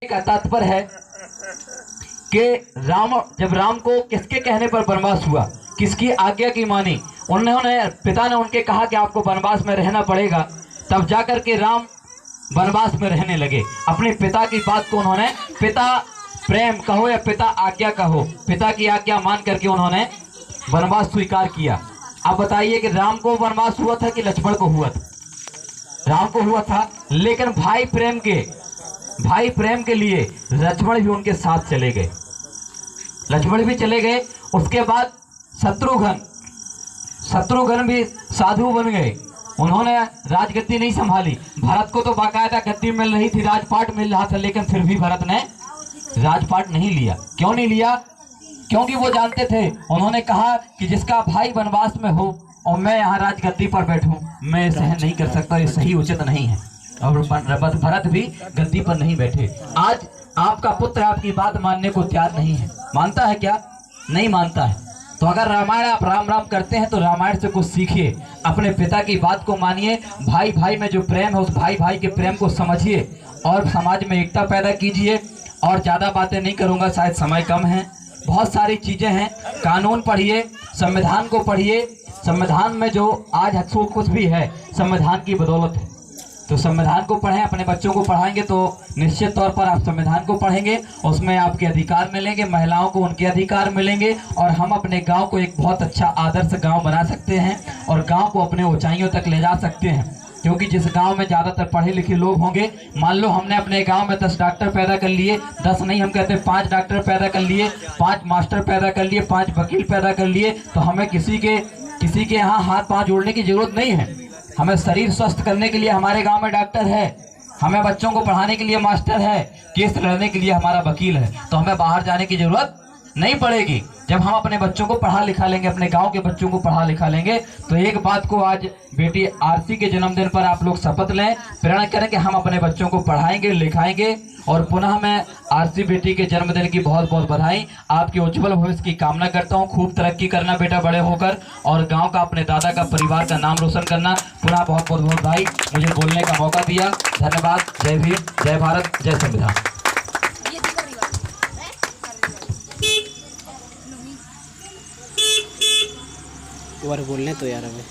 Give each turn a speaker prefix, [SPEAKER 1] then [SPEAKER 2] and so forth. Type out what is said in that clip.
[SPEAKER 1] का तात्पर्य है कि जब राम को किसके कहने पर वनवास हुआ, किसकी आज्ञा की मानी, उन्होंने पिता ने उनके कहा कि आपको वनवास में रहना पड़ेगा, तब जाकर के राम वनवास में रहने लगे। अपने पिता की बात को उन्होंने, पिता प्रेम कहो या पिता आज्ञा कहो, पिता की आज्ञा मान करके उन्होंने वनवास स्वीकार किया। अब बताइए कि राम को वनवास हुआ था कि लक्ष्मण को हुआ था? राम को हुआ था, लेकिन भाई प्रेम के लिए लक्ष्मण भी उनके साथ चले गए, लक्ष्मण भी चले गए। उसके बाद शत्रुघ्न भी साधु बन गए, उन्होंने राजगद्दी नहीं संभाली। भरत को तो बाकायदा गद्दी मिल रही थी, राजपाट मिल रहा था, लेकिन फिर भी भरत ने राजपाट नहीं लिया। क्यों नहीं लिया? क्योंकि वो जानते थे, उन्होंने कहा कि जिसका भाई वनवास में हो और मैं यहाँ राजगद्दी पर बैठूं, मैं सहन नहीं कर सकता, ये सही उचित नहीं है। और भरत भी गद्दी पर नहीं बैठे। आज आपका पुत्र आपकी बात मानने को तैयार नहीं है, मानता है क्या? नहीं मानता है। तो अगर रामायण आप राम राम करते हैं तो रामायण से कुछ सीखिए, अपने पिता की बात को मानिए, भाई भाई में जो प्रेम है उस भाई भाई के प्रेम को समझिए और समाज में एकता पैदा कीजिए। और ज़्यादा बातें नहीं करूँगा, शायद समय कम है, बहुत सारी चीज़ें हैं। कानून पढ़िए, संविधान को पढ़िए, संविधान में जो आज जो कुछ भी है संविधान की बदौलत है, तो संविधान को पढ़ें। अपने बच्चों को पढ़ाएंगे तो निश्चित तौर पर आप संविधान को पढ़ेंगे, उसमें आपके अधिकार मिलेंगे, महिलाओं को उनके अधिकार मिलेंगे, और हम अपने गांव को एक बहुत अच्छा आदर्श गांव बना सकते हैं और गांव को अपने ऊंचाइयों तक ले जा सकते हैं। क्योंकि जिस गांव में ज़्यादातर पढ़े लिखे लोग होंगे, मान लो हमने अपने गांव में 10 डॉक्टर पैदा कर लिए, 10 नहीं हम कहते 5 डॉक्टर पैदा कर लिए, 5 मास्टर पैदा कर लिए, 5 वकील पैदा कर लिए, तो हमें किसी के यहाँ हाथ पाँव जोड़ने की जरूरत नहीं है। हमें शरीर स्वस्थ करने के लिए हमारे गांव में डॉक्टर है, हमें बच्चों को पढ़ाने के लिए मास्टर है, केस लड़ने के लिए हमारा वकील है, तो हमें बाहर जाने की जरूरत नहीं पड़ेगी। जब हम अपने बच्चों को पढ़ा लिखा लेंगे, अपने गांव के बच्चों को पढ़ा लिखा लेंगे, तो एक बात को आज बेटी आरसी के जन्मदिन पर आप लोग शपथ लें, प्रण करें कि हम अपने बच्चों को पढ़ाएंगे लिखाएंगे। और पुनः मैं आरसी बेटी के जन्मदिन की बहुत बहुत बधाई, आपके उज्जवल भविष्य की कामना करता हूं। खूब तरक्की करना बेटा बड़े होकर, और गांव का, अपने दादा का, परिवार का नाम रोशन करना। पुनः बहुत बहुत बधाई, मुझे बोलने का मौका दिया, धन्यवाद। जय भीम, जय भारत, जय संविधान।
[SPEAKER 2] बोलने तो यार हमें